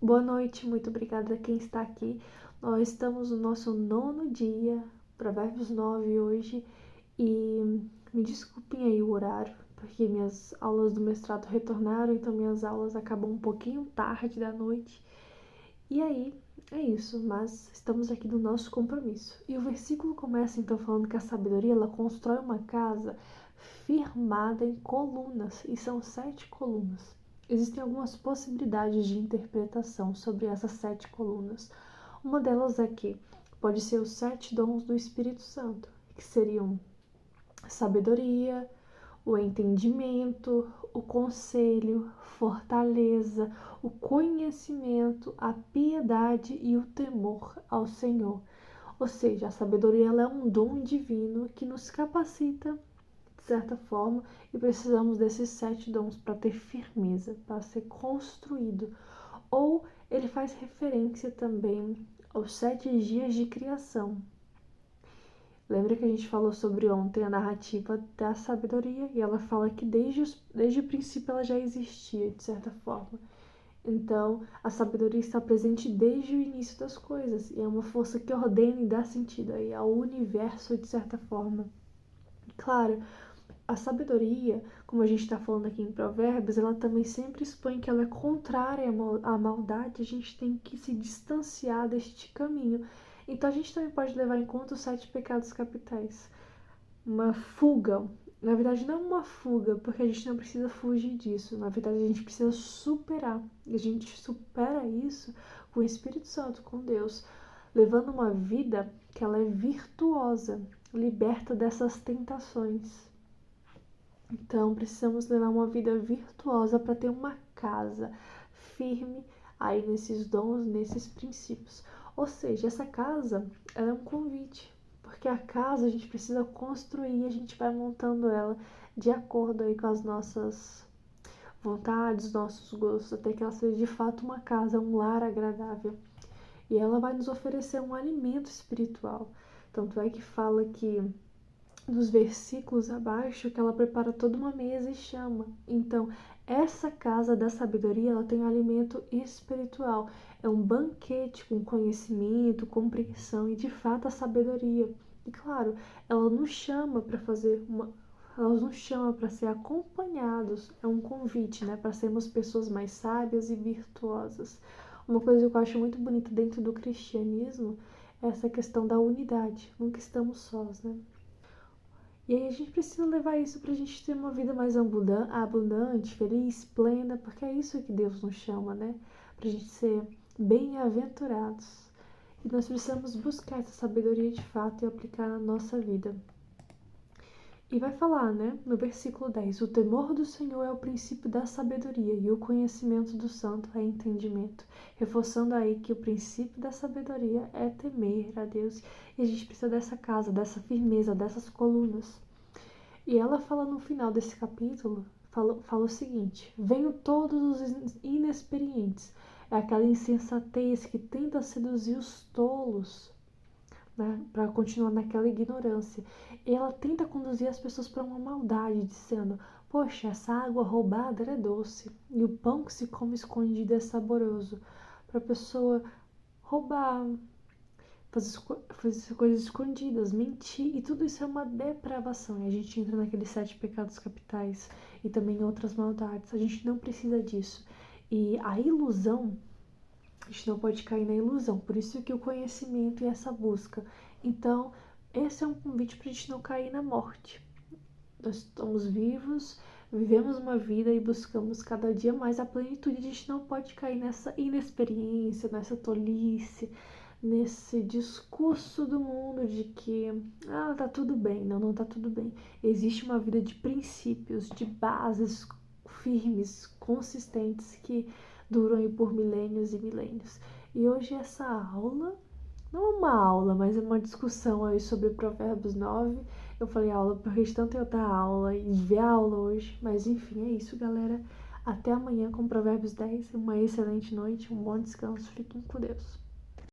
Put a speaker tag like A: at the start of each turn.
A: Boa noite, muito obrigada a quem está aqui. Nós estamos no nosso 9º dia, Provérbios 9 hoje, e me desculpem aí o horário, porque minhas aulas do mestrado retornaram, então minhas aulas acabam um pouquinho tarde da noite. E aí, é isso, mas estamos aqui no nosso compromisso. E o versículo começa então falando que a sabedoria, ela constrói uma casa firmada em colunas, e são 7 colunas. Existem algumas possibilidades de interpretação sobre essas 7 colunas. Uma delas é que pode ser os 7 dons do Espírito Santo, que seriam sabedoria, o entendimento, o conselho, fortaleza, o conhecimento, a piedade e o temor ao Senhor. Ou seja, a sabedoria ela é um dom divino que nos capacita, de certa forma, e precisamos desses 7 dons para ter firmeza, para ser construído. Ou ele faz referência também aos 7 dias de criação. Lembra que a gente falou sobre ontem a narrativa da sabedoria? E ela fala que desde o princípio ela já existia, de certa forma. Então, a sabedoria está presente desde o início das coisas. E é uma força que ordena e dá sentido aí ao universo, de certa forma. Claro, a sabedoria, como a gente está falando aqui em Provérbios, ela também sempre expõe que ela é contrária à maldade. A gente tem que se distanciar deste caminho. Então a gente também pode levar em conta os 7 pecados capitais. Uma fuga. Na verdade, não uma fuga, porque a gente não precisa fugir disso. Na verdade, a gente precisa superar. E a gente supera isso com o Espírito Santo, com Deus, levando uma vida que ela é virtuosa, liberta dessas tentações. Então, precisamos levar uma vida virtuosa para ter uma casa firme aí nesses dons, nesses princípios. Ou seja, essa casa ela é um convite, porque a casa a gente precisa construir, a gente vai montando ela de acordo aí com as nossas vontades, nossos gostos, até que ela seja de fato uma casa, um lar agradável. E ela vai nos oferecer um alimento espiritual. Tanto é que fala que nos versículos abaixo que ela prepara toda uma mesa e chama. Então, essa casa da sabedoria, ela tem um alimento espiritual. É um banquete com conhecimento, compreensão e, de fato, a sabedoria. E, claro, ela nos chama para fazer uma... Ela nos chama para ser acompanhados. É um convite, né? Para sermos pessoas mais sábias e virtuosas. Uma coisa que eu acho muito bonita dentro do cristianismo é essa questão da unidade. Nunca estamos sós, né? E aí a gente precisa levar isso pra gente ter uma vida mais abundante, feliz, plena, porque é isso que Deus nos chama, né? Pra gente ser bem-aventurados. E nós precisamos buscar essa sabedoria de fato e aplicar na nossa vida. E vai falar, né, no versículo 10, o temor do Senhor é o princípio da sabedoria e o conhecimento do santo é entendimento. Reforçando aí que o princípio da sabedoria é temer a Deus. E a gente precisa dessa casa, dessa firmeza, dessas colunas. E ela fala no final desse capítulo, fala o seguinte: venham todos os inexperientes. É aquela insensatez que tenta seduzir os tolos, né, para continuar naquela ignorância. E ela tenta conduzir as pessoas para uma maldade, dizendo: poxa, essa água roubada é doce, e o pão que se come escondido é saboroso. Para a pessoa roubar, fazer coisas escondidas, mentir, e tudo isso é uma depravação. E a gente entra naqueles 7 pecados capitais e também outras maldades. A gente não precisa disso. E a ilusão, a gente não pode cair na ilusão. Por isso que o conhecimento e essa busca. Então, esse é um convite para a gente não cair na morte. Nós estamos vivos, vivemos uma vida e buscamos cada dia mais a plenitude. A gente não pode cair nessa inexperiência, nessa tolice, nesse discurso do mundo de que tá tudo bem. Não, não tá tudo bem. Existe uma vida de princípios, de bases firmes, consistentes, que duram aí por milênios e milênios. E hoje essa aula, não é uma aula, mas é uma discussão aí sobre Provérbios 9. Eu falei aula porque de tanto eu dar aula e ver a aula hoje. Mas enfim, é isso, galera. Até amanhã com Provérbios 10. Uma excelente noite, um bom descanso. Fiquem com Deus.